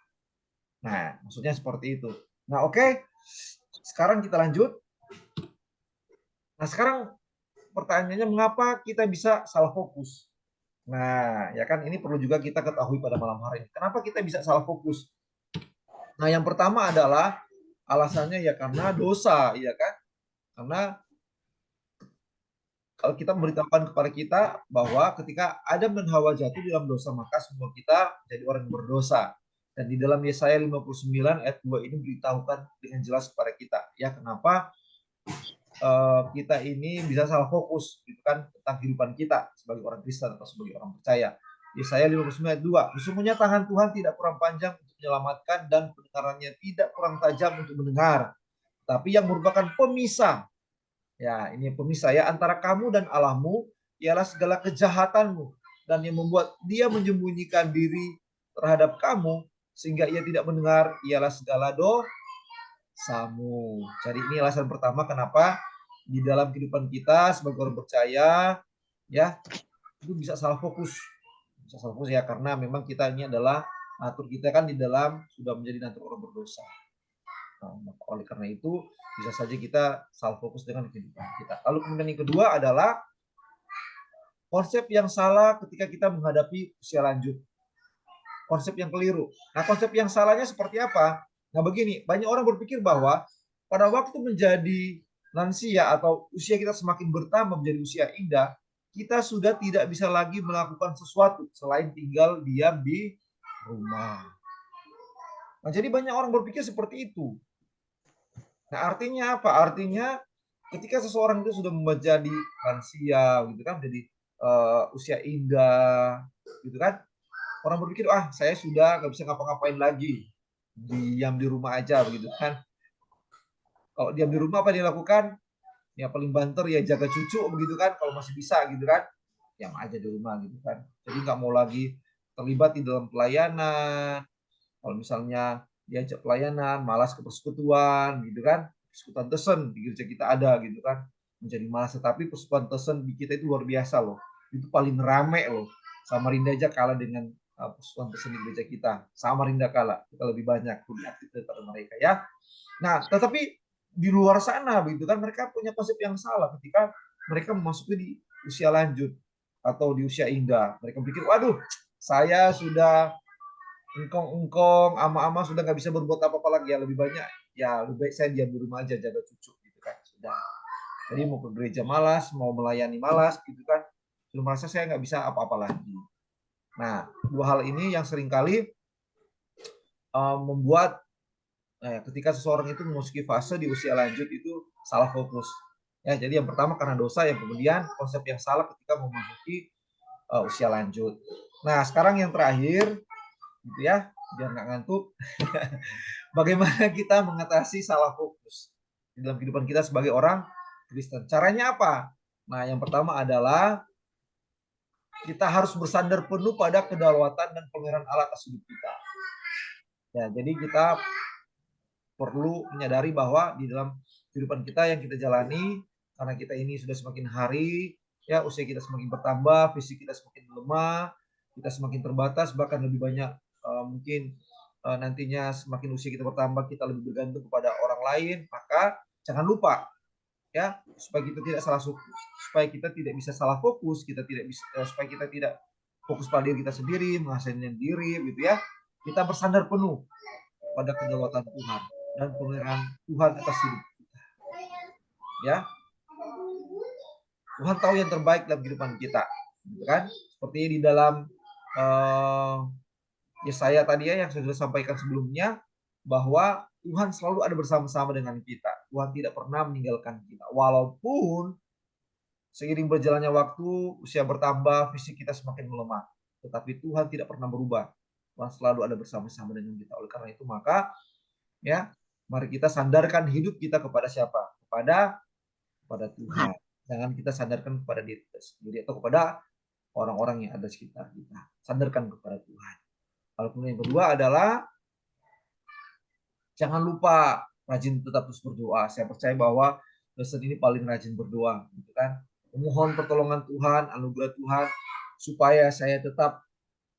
Nah, maksudnya seperti itu. Nah, oke. Sekarang kita lanjut. Nah, sekarang pertanyaannya, mengapa kita bisa salah fokus? Nah, ya kan, ini perlu juga kita ketahui pada malam hari ini. Kenapa kita bisa salah fokus? Nah, yang pertama adalah alasannya ya karena dosa, ya kan? Karena kalau kita memberitahukan kepada kita bahwa ketika Adam dan Hawa jatuh dalam dosa, maka semua kita jadi orang yang berdosa. Dan di dalam Yesaya 59 ayat 2 ini beritahukan dengan jelas kepada kita, ya kenapa kita ini bisa salah fokus gitu kan tentang kehidupan kita sebagai orang Kristen atau sebagai orang percaya. Yesaya 59 ayat 2, sesungguhnya tangan Tuhan tidak kurang panjang untuk menyelamatkan dan pendengarannya tidak kurang tajam untuk mendengar, tapi yang merupakan pemisah. Ya, ini pemisah ya, antara kamu dan Allahmu ialah segala kejahatanmu, dan yang membuat dia menyembunyikan diri terhadap kamu sehingga ia tidak mendengar ialah segala dosamu. Jadi ini alasan pertama kenapa di dalam kehidupan kita sebagai orang percaya, ya, itu bisa salah fokus. Bisa salah fokus ya, karena memang kita ini adalah natur kita kan di dalam sudah menjadi natur orang berdosa. Nah, oleh karena itu bisa saja kita salah fokus dengan kehidupan kita. Lalu kemudian yang kedua adalah konsep yang salah ketika kita menghadapi usia lanjut. Konsep yang keliru. Nah, konsep yang salahnya seperti apa? Nah, begini, banyak orang berpikir bahwa pada waktu menjadi lansia atau usia kita semakin bertambah menjadi usia indah, kita sudah tidak bisa lagi melakukan sesuatu selain tinggal diam di rumah. Nah, jadi banyak orang berpikir seperti itu. Nah, artinya apa? Artinya ketika seseorang itu sudah menjadi lansia, gitu kan, jadi usia indah, gitu kan, orang berpikir, ah saya sudah nggak bisa ngapa-ngapain lagi, diam di rumah aja, begitu kan. Kalau diam di rumah apa dia lakukan? Ya paling banter ya jaga cucu, begitu kan, kalau masih bisa, gitu kan, diam aja di rumah, gitu kan. Jadi nggak mau lagi terlibat di dalam pelayanan. Kalau misalnya diajak pelayanan, malas ke persekutuan, gitu kan. Persekutuan tesen di gereja kita ada, gitu kan. Menjadi malas, tetapi persekutuan tesen di kita itu luar biasa loh. Itu paling rame loh. Samarinda aja kalah dengan persekutuan tesen di gereja kita. Samarinda kalah, kita lebih banyak, lebih aktif daripada mereka ya. Nah, tetapi di luar sana, begitu kan, mereka punya konsep yang salah ketika mereka memasuki di usia lanjut atau di usia indah. Mereka pikir, waduh, saya sudah engkong-engkong, ama-ama sudah nggak bisa berbuat apa-apa lagi, ya lebih banyak, ya lebih baik saya diam di rumah aja jaga cucu, gitu kan, sudah. Jadi mau ke gereja malas, mau melayani malas, gitu kan, sudah merasa saya nggak bisa apa-apa lagi. Nah, dua hal ini yang seringkali membuat ketika seseorang itu memasuki fase di usia lanjut itu salah fokus. Ya, jadi yang pertama karena dosa, yang kemudian konsep yang salah ketika memasuki usia lanjut. Nah, sekarang yang terakhir, gitu ya, biar nggak ngantuk. Bagaimana kita mengatasi salah fokus di dalam kehidupan kita sebagai orang Kristen? Caranya apa? Nah, yang pertama adalah kita harus bersandar penuh pada kedaulatan dan pengerahan Allah atas hidup kita. Ya, jadi kita perlu menyadari bahwa di dalam kehidupan kita yang kita jalani, karena kita ini sudah semakin hari, ya usia kita semakin bertambah, fisik kita semakin melemah, kita semakin terbatas, bahkan lebih banyak mungkin nantinya semakin usia kita bertambah, kita lebih bergantung kepada orang lain, maka jangan lupa ya, supaya kita tidak salah supaya kita tidak bisa salah fokus, kita tidak bisa supaya kita tidak fokus pada diri kita sendiri, mengasihani diri, gitu ya. Kita bersandar penuh pada kedaulatan Tuhan dan pengerahan Tuhan atas hidup kita. Ya, Tuhan tahu yang terbaik dalam kehidupan kita, gitu kan? Seperti di dalam Yesaya tadi ya yang sudah sampaikan sebelumnya, bahwa Tuhan selalu ada bersama-sama dengan kita. Tuhan tidak pernah meninggalkan kita. Walaupun seiring berjalannya waktu, usia bertambah, fisik kita semakin melemah. Tetapi Tuhan tidak pernah berubah. Tuhan selalu ada bersama-sama dengan kita. Oleh karena itu maka ya, mari kita sandarkan hidup kita kepada siapa? Kepada Tuhan. Jangan kita sandarkan kepada diri kita sendiri atau kepada orang-orang yang ada di sekitar kita. Sandarkan kepada Tuhan. Lalu yang kedua adalah jangan lupa rajin tetap terus berdoa. Saya percaya bahwa Kristen ini paling rajin berdoa, gitu kan. Memohon pertolongan Tuhan, anugerah Tuhan, supaya saya tetap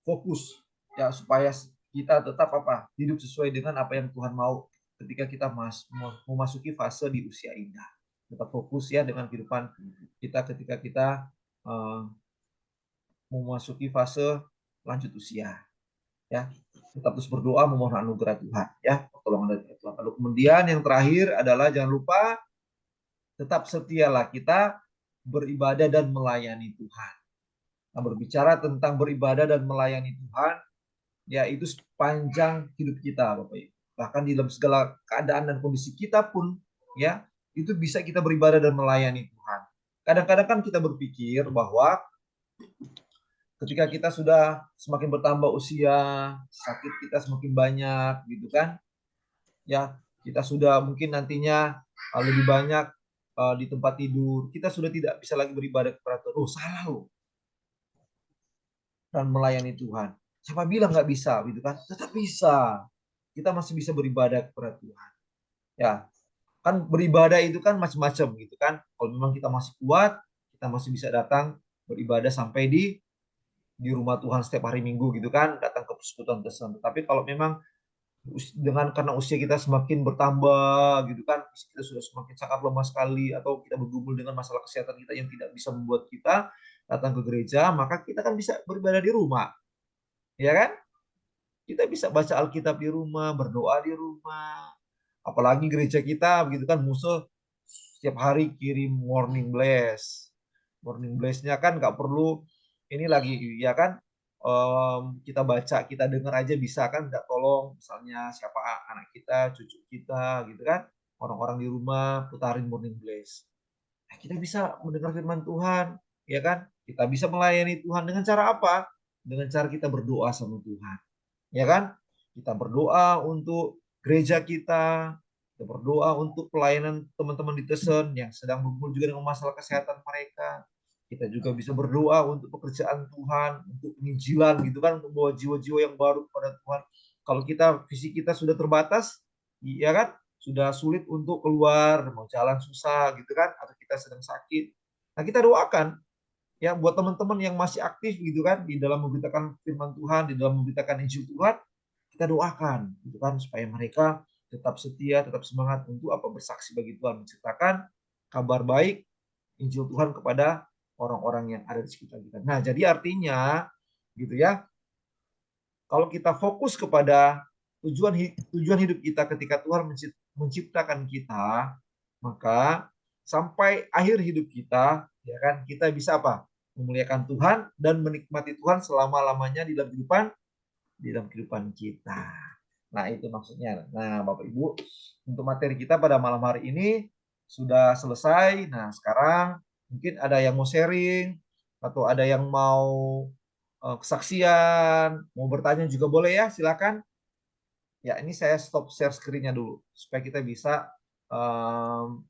fokus, ya, supaya kita tetap hidup sesuai dengan apa yang Tuhan mau ketika kita memasuki fase di usia indah. Tetap fokus ya dengan kehidupan kita ketika kita memasuki fase lanjut usia. Ya, tetap terus berdoa memohon anugerah Tuhan, ya, pertolongan dari Tuhan. Lalu kemudian yang terakhir adalah jangan lupa tetap setialah kita beribadah dan melayani Tuhan. Nah, berbicara tentang beribadah dan melayani Tuhan, ya itu sepanjang hidup kita, Bapak Ibu. Bahkan di dalam segala keadaan dan kondisi kita pun, ya, itu bisa kita beribadah dan melayani Tuhan. Kadang-kadang kan kita berpikir bahwa ketika kita sudah semakin bertambah usia, sakit kita semakin banyak, gitu kan? Ya, kita sudah mungkin nantinya lebih banyak di tempat tidur, kita sudah tidak bisa lagi beribadah kepada Tuhan. Oh, salah loh. Dan melayani Tuhan. Siapa bilang nggak bisa, gitu kan? Tetap bisa. Kita masih bisa beribadah kepada Tuhan. Ya, Kan beribadah itu kan macam-macam gitu kan. Kalau memang kita masih kuat, kita masih bisa datang beribadah sampai di rumah Tuhan setiap hari Minggu gitu kan, datang ke persekutuan Kristen. Tapi kalau memang karena usia kita semakin bertambah gitu kan, kita sudah semakin sangat lemah sekali, atau kita bergumul dengan masalah kesehatan kita yang tidak bisa membuat kita datang ke gereja, maka kita kan bisa beribadah di rumah, ya kan? Kita bisa baca Alkitab di rumah, berdoa di rumah. Apalagi gereja kita begitu kan, musuh setiap hari kirim warning blast. Warning blast-nya kan nggak perlu ini lagi ya kan, kita baca, kita dengar aja bisa kan, nggak tolong misalnya siapa anak kita, cucu kita gitu kan, orang-orang di rumah putarin warning blast. Nah, kita bisa mendengar firman Tuhan, ya kan? Kita bisa melayani Tuhan dengan cara apa? Dengan cara kita berdoa sama Tuhan, ya kan? Kita berdoa untuk gereja kita berdoa untuk pelayanan teman-teman di Tesen yang sedang bergumul juga dengan masalah kesehatan mereka. Kita juga bisa berdoa untuk pekerjaan Tuhan, untuk penginjilan gitu kan, untuk bawa jiwa-jiwa yang baru kepada Tuhan. Kalau kita fisik kita sudah terbatas, ya kan, sudah sulit untuk keluar, mau jalan susah gitu kan, atau kita sedang sakit. Nah, kita doakan ya buat teman-teman yang masih aktif gitu kan di dalam memberitakan firman Tuhan, di dalam memberitakan Injil Tuhan, kita doakan gitu kan supaya mereka tetap setia, tetap semangat untuk apa, bersaksi bagi Tuhan, menceritakan kabar baik Injil Tuhan kepada orang-orang yang ada di sekitar kita. Nah, jadi artinya gitu ya, kalau kita fokus kepada tujuan hidup kita ketika Tuhan menciptakan kita, maka sampai akhir hidup kita, ya kan, kita bisa apa? Memuliakan Tuhan dan menikmati Tuhan selama-lamanya di dalam kehidupan kita. Nah, itu maksudnya. Nah, Bapak Ibu, untuk materi kita pada malam hari ini sudah selesai. Nah, sekarang mungkin ada yang mau sharing atau ada yang mau kesaksian, mau bertanya juga boleh ya, silakan. Ya, ini saya stop share screen-nya dulu supaya kita bisa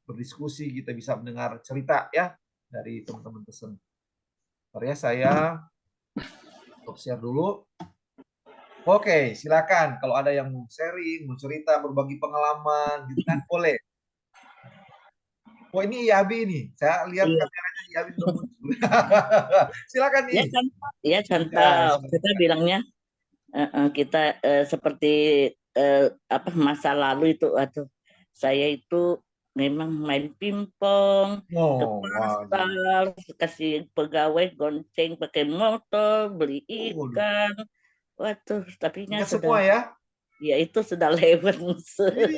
berdiskusi, kita bisa mendengar cerita ya dari teman-teman pesen. Bentar ya, saya stop share dulu. Oke, silakan. Kalau ada yang mau sharing, mau cerita, berbagi pengalaman, gitu kan, boleh. Oh, ini Yabi nih. Saya lihat Iya. kameranya Yabi udah muncul. Silakan nih. Ya contoh kita bilangnya kita seperti apa masa lalu itu, atau saya itu memang main pingpong ke Oh, wah. pasar, kasih pegawai gonceng pakai motor, beli Waduh. ikan. Waduh, tapi Ingat sudah, semua ya? ya itu sudah lewat.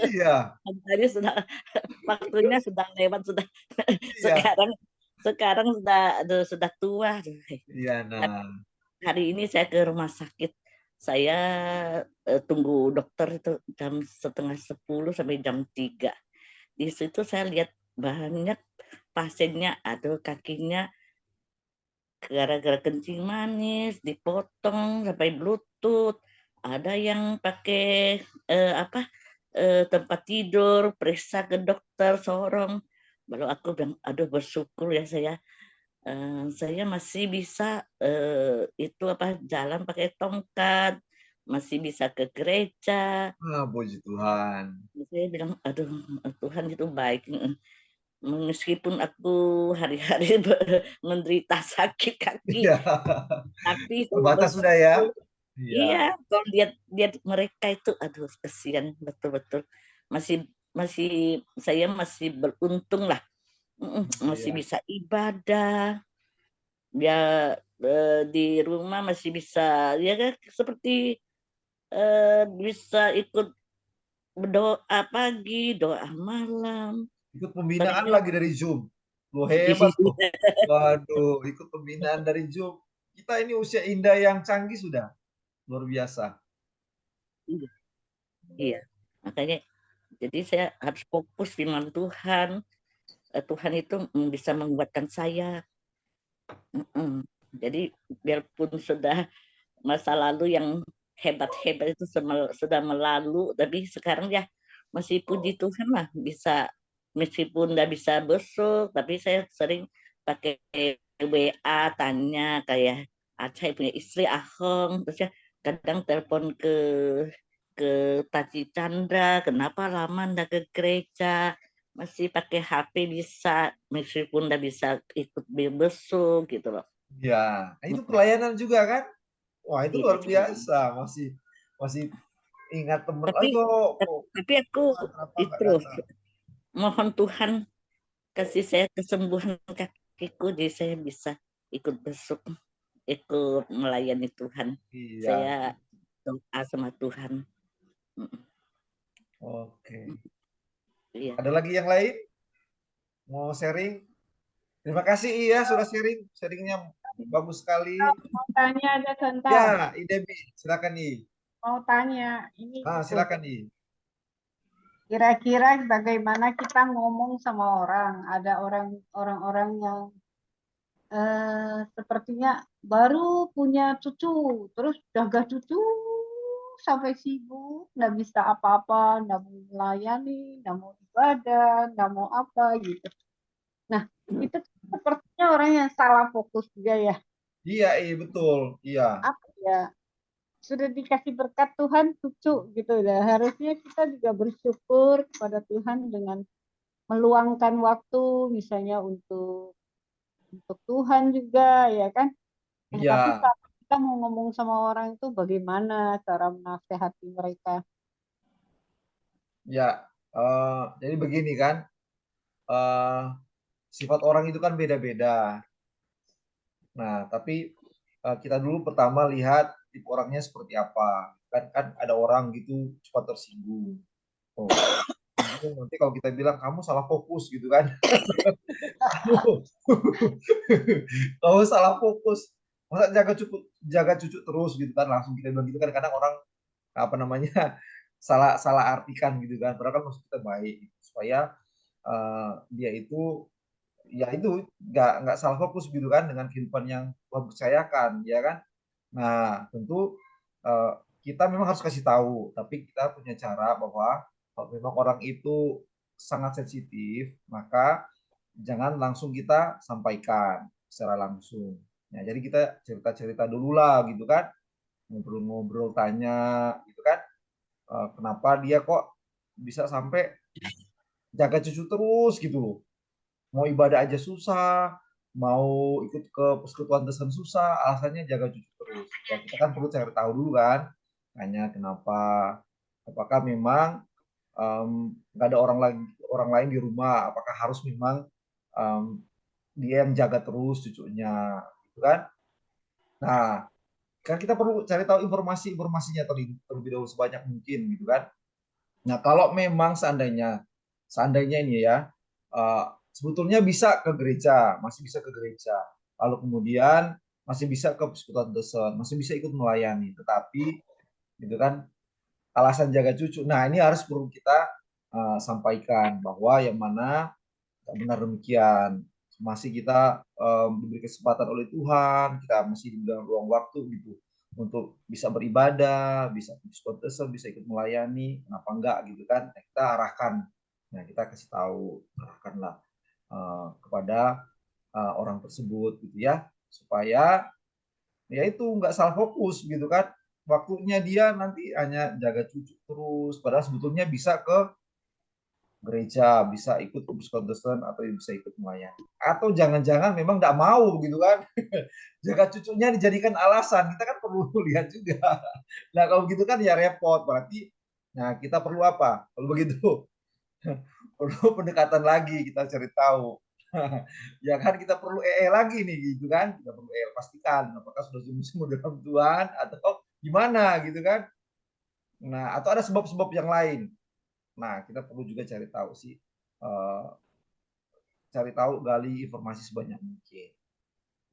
Iya. Tadi sudah waktunya sudah lewat, sudah Iya. sekarang sudah tua. Iya, Tapi nah. hari ini saya ke rumah sakit. Saya tunggu dokter itu jam 9:30 sampai jam 3. Di situ saya lihat banyak pasiennya, aduh kakinya gara-gara kencing manis dipotong sampai lutut. Ada yang pakai tempat tidur, periksa ke dokter sorong. Baru aku bilang, aduh bersyukur ya saya masih bisa itu jalan pakai tongkat, masih bisa ke gereja. Ah, puji Tuhan. Saya bilang, aduh Tuhan itu baik. Meskipun aku hari-hari menderita sakit kaki, Iya. tapi itu Terbatas sudah ya? Iya. iya, kalau lihat mereka itu, aduh kasihan betul-betul. Masih saya masih beruntung lah, masih Iya. bisa ibadah. Dia di rumah masih bisa, ya kan, seperti bisa ikut berdoa pagi, doa malam. Ikut pembinaan Tadinya lagi dari Zoom. Lo hebat loh. Waduh, ikut pembinaan dari Zoom. Kita ini usia indah yang canggih sudah. Luar biasa. iya, makanya jadi saya harus fokus firman Tuhan. Tuhan itu bisa menguatkan saya. Jadi biarpun sudah masa lalu yang hebat-hebat itu sudah melalu, tapi sekarang ya masih puji Tuhan lah, bisa, meskipun nggak bisa besok, tapi saya sering pakai WA tanya kayak saya punya istri Ahong, terus ya kadang telepon ke Taci Chandra, kenapa lama nggak ke gereja, masih pakai HP bisa, meskipun udah bisa ikut besok gitu loh. Ya, nah itu pelayanan juga kan? Wah, itu luar Iya. biasa. Masih masih ingat temen. Tapi Ayo, kok tapi aku kenapa nggak itu datang? mohon Tuhan kasih saya kesembuhan kakiku, jadi saya bisa ikut besok, ikut melayani Tuhan. Iya, Saya doa sama Tuhan. oke. Iya. Ada lagi yang lain? Mau sharing? Terima kasih Iya sudah sharing. Sharingnya bagus sekali. Mau tanya ada Santa, Ya, Debbie, silakan I. mau tanya ini gitu. Silakan I. Kira-kira bagaimana kita ngomong sama orang? Ada orang-orang yang sepertinya baru punya cucu, terus jaga cucu sampai sibuk, nggak bisa apa-apa, nggak mau melayani, nggak mau ibadah, nggak mau apa gitu. Nah, itu sepertinya orang yang salah fokus juga ya. Iya, betul. Iya. Apa ya? Sudah dikasih berkat Tuhan cucu gitu ya. Harusnya kita juga bersyukur kepada Tuhan dengan meluangkan waktu misalnya untuk Tuhan juga ya kan. Nah, Iya. tapi kalau kita mau ngomong sama orang itu bagaimana cara menasehati mereka? Ya. Jadi begini kan. eh, Sifat orang itu kan beda-beda. Nah, tapi kita dulu pertama lihat tipe orangnya seperti apa. Kan ada orang gitu cepat tersinggung. Oh, nanti kalau kita bilang kamu salah fokus gitu kan. Kamu salah fokus. Masa jaga cucu terus gitu kan, langsung kita bilang gitu kan, kadang orang apa namanya salah salah artikan gitu kan, padahal kan maksud kita baik gitu. Supaya dia itu ya itu nggak salah fokus gitu kan dengan kehidupan yang Tuhan percayakan ya kan. Nah tentu kita memang harus kasih tahu, tapi kita punya cara bahwa kalau memang orang itu sangat sensitif, maka jangan langsung kita sampaikan secara langsung. Nah, jadi kita cerita-cerita dulu lah gitu kan, ngobrol-ngobrol, tanya gitu kan, kenapa dia kok bisa sampai jaga cucu terus gitu loh. Mau ibadah aja susah, mau ikut ke persekutuan Kristen susah, alasannya jaga cucu terus. Ya, kita kan perlu cari tahu dulu kan, tanya kenapa, apakah memang nggak ada orang lain di rumah, apakah harus memang um, dia yang jaga terus cucunya, gitu kan? Nah, kan kita perlu cari tahu informasinya terlebih dahulu sebanyak mungkin, gitu kan? Nah, kalau memang seandainya ini ya, sebetulnya bisa ke gereja, masih bisa ke gereja. Lalu kemudian masih bisa ke persekutuan dosen, masih bisa ikut melayani. Tetapi, gitu kan, alasan jaga cucu. Nah, ini harus perlu kita sampaikan bahwa yang mana tak benar demikian. Masih kita diberi kesempatan oleh Tuhan, kita masih diberi ruang waktu gitu untuk bisa beribadah, bisa kontesan, bisa ikut melayani, kenapa enggak gitu kan? Nah, kita arahkan, nah kita kasih tahu, arahkanlah kepada orang tersebut gitu ya, supaya ya itu nggak salah fokus gitu kan? Waktunya dia nanti hanya jaga cucu terus, padahal sebetulnya bisa ke gereja, bisa ikut kubus kontestan atau bisa ikut melayani. Atau jangan-jangan memang tidak mau gitu kan. Jaga cucunya dijadikan alasan. Kita kan perlu lihat juga. Nah kalau gitu kan ya repot. Berarti nah kita perlu apa? Kalau begitu perlu pendekatan lagi, kita cari tahu. Ya kan kita perlu lagi nih gitu kan. Kita perlu pastikan apakah sudah sungguh-sungguh dalam Tuhan atau gimana gitu kan. Nah, atau ada sebab-sebab yang lain. Nah, kita perlu juga cari tahu sih, gali informasi sebanyak mungkin.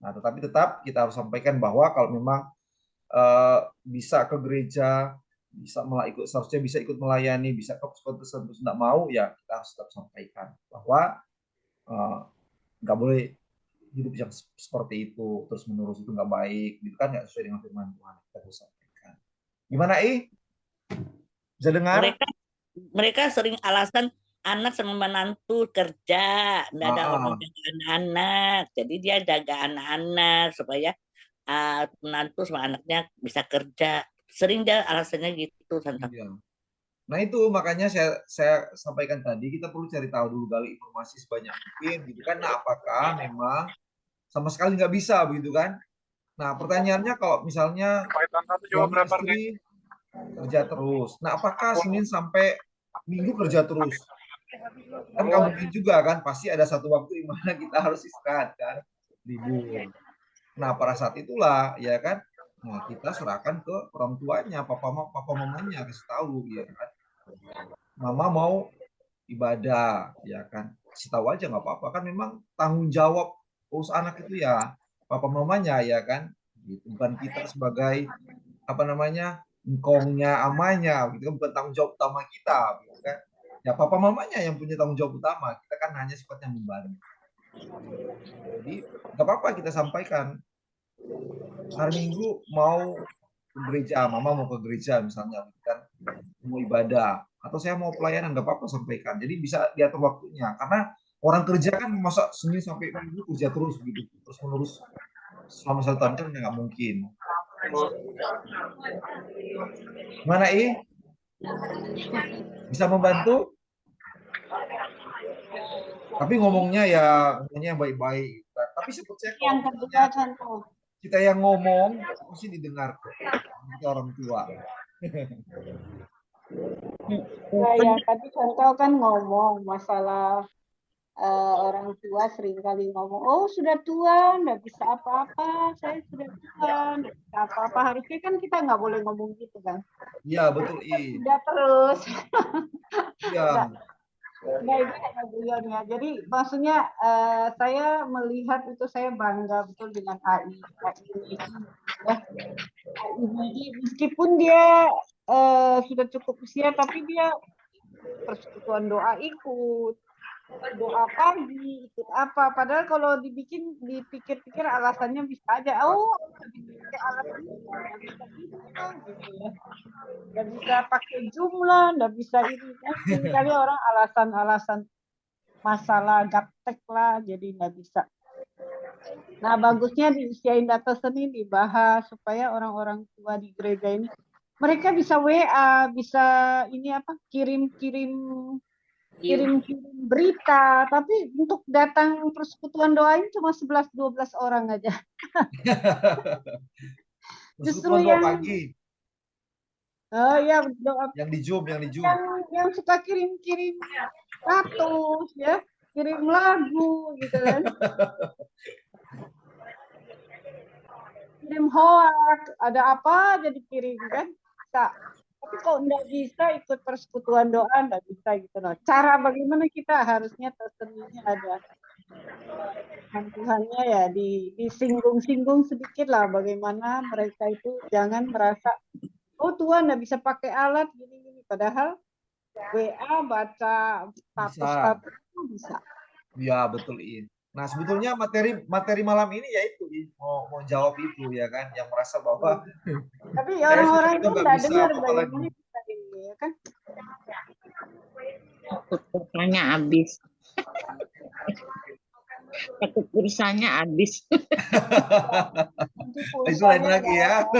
Nah, tetapi tetap kita harus sampaikan bahwa kalau memang bisa ke gereja, bisa ikut, seharusnya bisa ikut melayani, bisa ke psikoterapi terus tidak mau, ya kita harus tetap sampaikan bahwa nggak boleh hidup yang seperti itu terus menerus, itu nggak baik, gitu kan, nggak sesuai dengan firman Tuhan. Kita harus sampaikan. Gimana bisa dengar? Mereka sering alasan anak sama menantu kerja, nggak ada orang jaga anak-anak, jadi dia jaga anak-anak supaya menantu sama anaknya bisa kerja. Sering dia alasannya gitu, Iya. Nah itu makanya saya sampaikan tadi kita perlu cari tahu dulu gali informasi sebanyak mungkin gitu kan. Nah apakah memang sama sekali nggak bisa begitu kan? Nah pertanyaannya kalau misalnya suami istri kerja terus, nah apakah Senin sampai Minggu kerja terus? Kan nggak mungkin juga kan? Pasti ada satu waktu di mana kita harus istirahat kan, libur. Nah pada saat itulah ya kan, nah kita serahkan ke orang tuanya, papa mamanya kasih tahu ya kan. Mama mau ibadah ya kan, kasih tahu aja nggak apa-apa kan, memang tanggung jawab urus anak itu ya papa mamanya ya kan, gitu. Bukan kita sebagai apa namanya engkongnya amanya gitu kan, bukan tanggung jawab utama kita gitu kan, ya papa mamanya yang punya tanggung jawab utama, kita kan hanya sifatnya membantu. Jadi nggak apa-apa kita sampaikan hari Minggu mau ke gereja, mama mau ke gereja misalnya gitu kan, mau ibadah atau saya mau pelayanan, nggak apa-apa sampaikan. Jadi bisa diatur waktunya karena orang kerja kan masa Senin sampai Minggu kerja terus gitu terus menerus selama 1 tahun kan nggak mungkin. Mana bisa membantu tapi ngomongnya yang baik-baik, tapi sepertinya kalau Yang kedua contoh. kita yang ngomong pasti didengar kok, kita orang tua. Nah, yang tadi contoh kan ngomong masalah orang tua seringkali ngomong, oh sudah tua, nggak bisa apa-apa, saya sudah tua, nggak bisa apa-apa. Harusnya kan kita nggak boleh ngomong gitu kan. Iya betul Tidak terus. iya. Nah, itu kata beliau ya. Jadi maksudnya saya melihat itu saya bangga betul dengan AI ini. Ya. AI ini meskipun dia sudah cukup usia, tapi dia persekutuan doa ikut, doa pagi ikut apa. Padahal kalau dipikir-pikir alasannya bisa aja. Oh, pakai alat ini, nggak bisa itu, gitu ya. Nggak bisa pakai jumlah, nggak bisa ini. Kan seringkali orang alasan-alasan masalah gaptek lah, jadi nggak bisa. Nah, bagusnya di usia Indah Seni dibahas supaya orang-orang tua di gereja ini mereka bisa WA, bisa ini apa, kirim-kirim berita, tapi untuk datang persekutuan doa ini cuma 11-12 orang aja. Justru Persekutuan doa yang pagi ya doa yang di Zoom yang suka kirim-kirim status ya, kirim lagu gitu kan. Kirim hoax, ada apa jadi kirim kan? Bisa. Tapi kalau nggak bisa ikut persekutuan doa, nggak bisa gitu loh. Cara bagaimana kita harusnya tersendirinya ada Tuhannya ya disinggung-singgung sedikit lah bagaimana mereka itu jangan merasa oh Tuhan nggak bisa pakai alat gini-gini. Padahal WA baca status-status itu bisa. ya betul ini. Nah sebetulnya materi malam ini ya itu mau jawab itu ya kan, yang merasa bahwa Tapi orang-orang itu nggak nggak bisa dengar apa bagaimana lagi. kita ini ya kan. Takut pulsanya habis. Takut pulsanya habis. Itu lain lagi ya.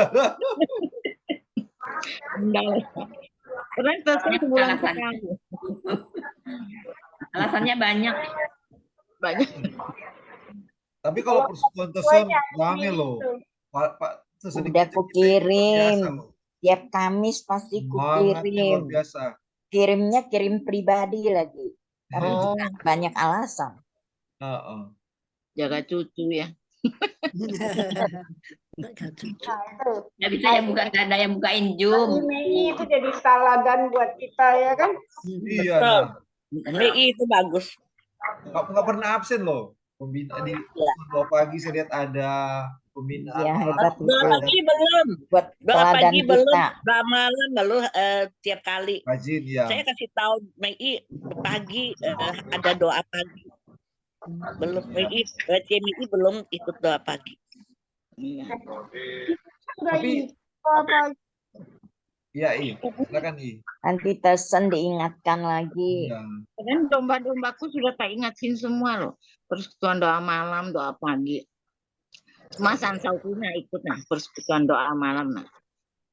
Karena telepon sebulan sekali. Alasannya banyak. Tapi kalau persekutuan rame loh. Pak Udah kukirim. Tiap Kamis pasti luar kukirim. biasa. Kirim pribadi lagi. Karena banyak alasan. Jaga cucu ya. Nggak bisa yang buka, nggak ada yang bukain Zoom. Ini itu jadi saladan buat kita ya kan. Iya. Nah. MI itu bagus. Nggak pernah absen loh. Pembina di doa pagi saya lihat ada pembinaan. Ya, hebat. Doa pagi belum. Buat Doa pagi belum. kita. Doa malam lalu tiap kali. Rajin ya. Saya kasih tahu MI pagi ada doa pagi. Belum MI, CMI belum ikut doa pagi. Tapi ya silakan Nanti Tesen diingatkan lagi. Ya. Dan domba-dombaku sudah tak ingatin semua loh. Persekutuan doa malam, doa pagi. Mas Ansaukunya ikut nah persekutuan doa malam nah.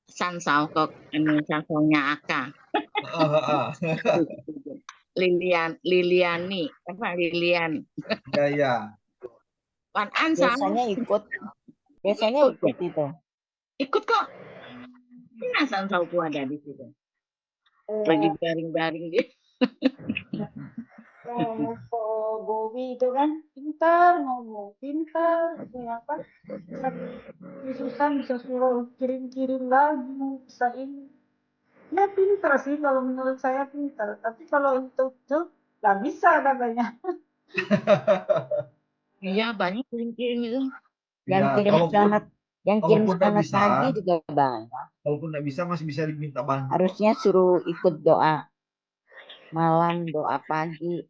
Sansau kok ini Sansaunya Aka. Liliani, apa Lilian? Ya, ya. Wan Ansal Biasanya ikut itu. ikut kok. Nah, Sansauku ada di situ. Lagi baring-baring dia. Kok Bobi itu kan pintar ngomong, pintar apa? Susah bisa suruh kirim-kirim lagu, bisa ini. Ya pintar sih kalau menurut saya pintar. Tapi kalau untuk itu nggak bisa katanya. Iya, banyak kirim-kirim itu. Yang Ya, kirim kalaupun selamat, yang kirim kalaupun nggak selamat bisa, pagi juga banyak. kalaupun nggak bisa masih bisa diminta bantu. Harusnya suruh ikut doa malam, doa pagi.